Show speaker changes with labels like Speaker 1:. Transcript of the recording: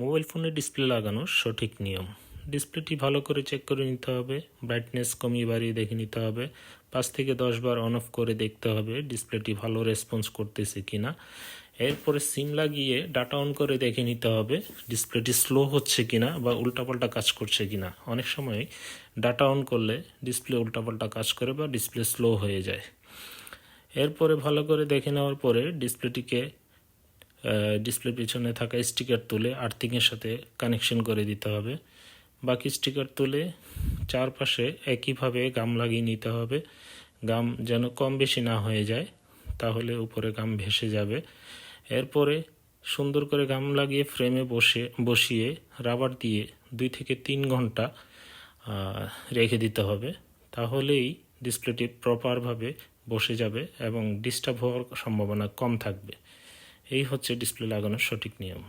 Speaker 1: Mobile ফোনে display লাগানোর সঠিক নিয়ম। ডিসপ্লেটি ভালো করে চেক করে নিতে হবে, ব্রাইটনেস কমিয়ে বাড়িয়ে দেখে নিতে হবে, 5 থেকে 10 বার অন অফ করে দেখতে হবে ডিসপ্লেটি ভালো রেসপন্স করতেছে কিনা। এরপরে সিম লাগিয়ে ডাটা অন করে দেখে নিতে হবে ডিসপ্লেটি স্লো হচ্ছে কিনা বা উল্টাপাল্টা কাজ করছে কিনা। অনেক সময় ডাটা অন করলে ডিসপ্লে উল্টাপাল্টা কাজ করে বা ডিসপ্লে স্লো হয়ে যায়। এরপরে ভালো করে দেখে নেওয়ার পরে ডিসপ্লে পিছনে থাকা স্টিকার তুলে আর্থিংয়ের সাথে কানেকশন করে দিতে হবে। বাকি স্টিকার তুলে চারপাশে একইভাবে গাম লাগিয়ে নিতে হবে। গাম যেন কম বেশি না হয়ে যায়, তাহলে উপরে গাম ভেসে যাবে। এরপরে সুন্দর করে গাম লাগিয়ে ফ্রেমে বসিয়ে রাবার দিয়ে 2 থেকে 3 ঘন্টা রেখে দিতে হবে। তাহলেই ডিসপ্লেটি প্রপারভাবে বসে যাবে এবং ডিস্টার্ব হওয়ার সম্ভাবনা কম থাকবে। এই হচ্ছে ডিসপ্লে লাগানোর সঠিক নিয়ম।